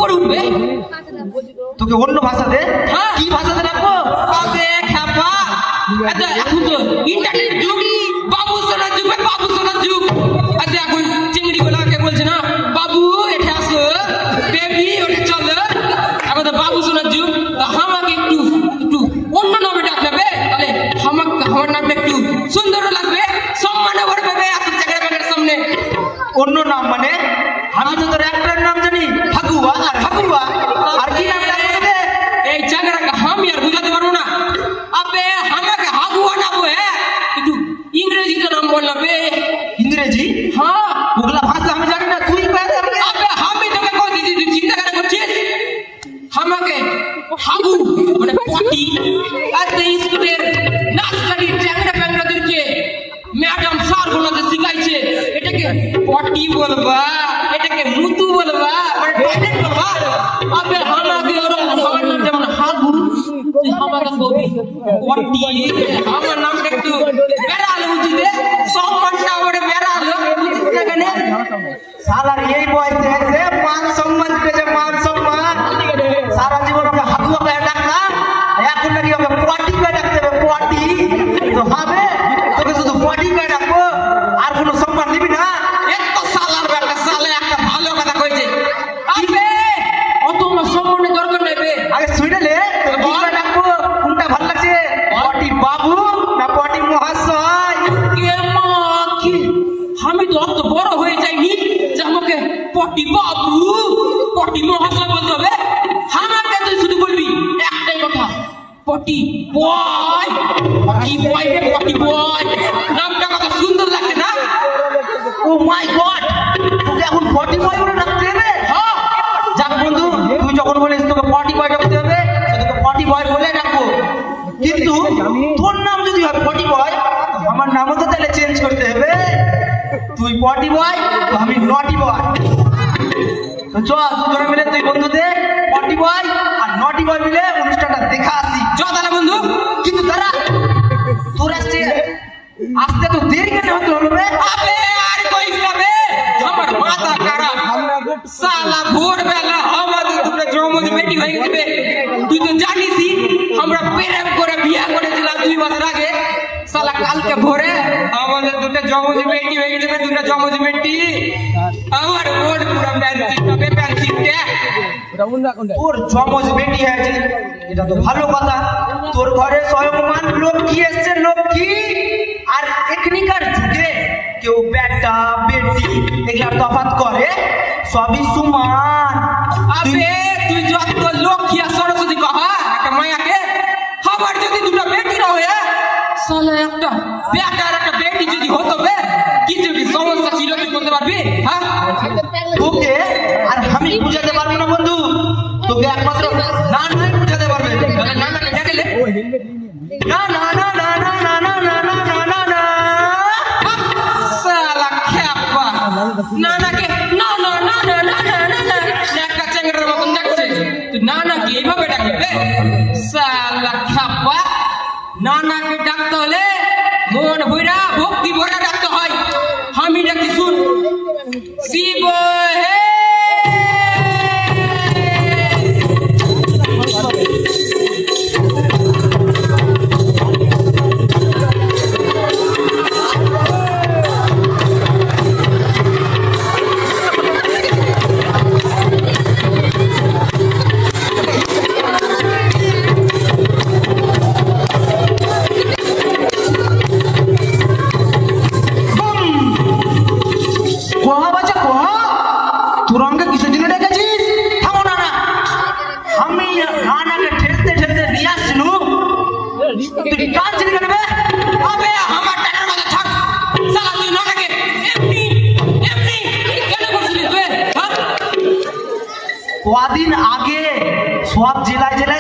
উপরে উঠবে। তোকে অন্য ভাষা দে। হ্যাঁ। কি ভাষাতে রাখবো? আবে খ্যাপা, এত এখন তো ইন্টারনেট যুগ, বাবু সোনার যুগ, বাবু সোনার যুগ। এত এখন চিংড়ি গুলাকে বলছে না বাবু এঠে আসো, বেবি ওঠে চলো, এখন তো বাবু সোনার যুগ। তা আমাকে একটু একটু অন্য নামে ডাকবে, তাহলে আমার নামটা একটু সুন্দর লাগবে, সম্মানে ভরবে এত জায়গার সামনে। অন্য নাম মানে? আমি তো তোর একটার নাম জানি, হাগুয়া আর হাগুয়া। আর কি নাম ডাকবো তোকে? এই জায়গাটাকে আমি আর বুঝাতে পারবো না। আবে আমাকে হাগুয়া না বো, একটু ইংরেজিতে নাম বললাম বে। ইংরেজি? হ্যাঁ, ওগুলা ভাষা আমি জানি না, তুই পারে আমাকে। আবে আমি তোকে কই দিছি, তুই চিন্তা করে করছিস? আমাকে হাগু মানে পটি, আর এই স্কুলের নাচগাড়ির চ্যাংড়া প্যাংড়াদেরকে ম্যাডাম স্যার গুলোতে শিখাইছে এটাকে পটি বলবা, এটাকে মুতু বলবা, মানে টয়লেট বলবা। আবে আমাকে ওরকম আমার নাম যেমন হাগু, তুই আমাকে বলবি পটি। আমার নামটা একটু বেড়ালো উচিত, সম্মানটা আমার বেড়ালো উচিত না কেন? শালার এই বয়সে এসে মান সম্মান পেয়েছে, মান সম্মান। সারা জীবন ওকে হাগুয়া পেয়ে ডাকলাম, এখন নাকি ওকে পটি পেয়ে ডাকতে হবে। পটি তো হবে, তোকে শুধু পটি পেয়ে ডাকবো, আর কোনো সম্মান নিবি না। এত সালার বেটা সালে একটা ভালো কথা কইছে। আবে অত আমার সম্মানের দরকার নাই বে। আগে শুনে লে, তোকে কি করে ডাকবো? কোনটা ভালো লাগছে? পটি বাবু না পটি মহাশয়? কে মা কি, আমি তো অত বড় হয়ে যাইনি যে আমাকে পটি বাবু পটি মহাশয় বলতে হবে। আমাকে তুই শুধু বলবি একটাই কথা, পটি বয়। পটি বয় রে, পটি বয় নামটা কত সুন্দর লাগছে না? ও মাই গড, তোকে এখন পটি বয় বলে ডাকতে হবে? হ্যাঁ, যাক বন্ধু, তুই যখন বলিস তোকে পটি বয় ডাকতে হবে, তো তোকে পটি বয় বলে ডাকবো। কিন্তু তোর নাম যদি হয় পটি বয়, আমার নামও তো তাহলে চেঞ্জ করতে হবে। তুই পটি বয়, তো আমি নটি বয়। তো চল দুজনে মিলে তুই বন্ধুতে পটি বয় আর নটি বয় মিলে অনুষ্ঠানটা দেখা আসি। চ তাহলে বন্ধু। কিন্তু তারা তোর আসতে তো দেরি কেন হতে হলো রে? আবে আর কইস না বে, আমার মাথা খারাপ। সালা ভোরবেলা আমাদের দুটো জমজ বেটি হয়ে গেছে। তুই তো জানিসই আমরা প্রেম করে বিয়ে করেছিলাম 2 বছর আগে। সালা কালকে ভোরে আমাদের দুটো জমজ বেটি হয়ে গেছে, দুটো জমজ বেটি। আমার ওর পুরো প্যান্সিটা তোর জমজ বেটি হয়েছে, এটা তো ভালো কথা। তোর ঘরে স্বয়ংমান লক্ষ্মী এসছে, লক্ষ্মী। আর এখনিকার যুগে কেউ বেটা বেটি এগুলা তফাৎ করে? সবই সমান। আবে তুই যত লক্ষ্মী আর সরস্বতী কহা একটা মায়াকে, আমার যদি দুটো বেটি না হয়ে সালা একটা বেটা আর একটা বেটি যদি হতো বে, কিছু কি সমস্যা ছিল তুই বলতে পারবি? হ্যাঁ, তোকে আর আমি বুঝাতে পারবো না বন্ধু, তোকে একমাত্র না নাই বুঝাতে পারবে। তাহলে নানাকে ডাকলে না না না না না না না না না না না না। সালা খ্যাপা নানাকে না না না না না না না না একটা চ্যাংড়ার মতন ডাকছে। তুই নানাকে এইভাবে ডাকবে? সালা খ্যাপা, নানাকে ডাকতে হলে মন ভরা ভক্তি ভরা ডাকতে হয়। আমি ডাকি শুন, শিব হে। কোহা বাচ্চা কোহা, তোর আমাকে কিসের জন্য ডেকেছিস? থামো না না, আমি নানাকে ঠেলতে ঠেলতে নিয়ে আসছিলুম, তুই কাঁদছিলি কেন বে? আবে আমার টাকার মাঝে থাক। সালা তুই নানাকে এমনি এমনি কেন করছিস বে? হ্যাঁ, কদিন আগে সব জেলায় জেলায়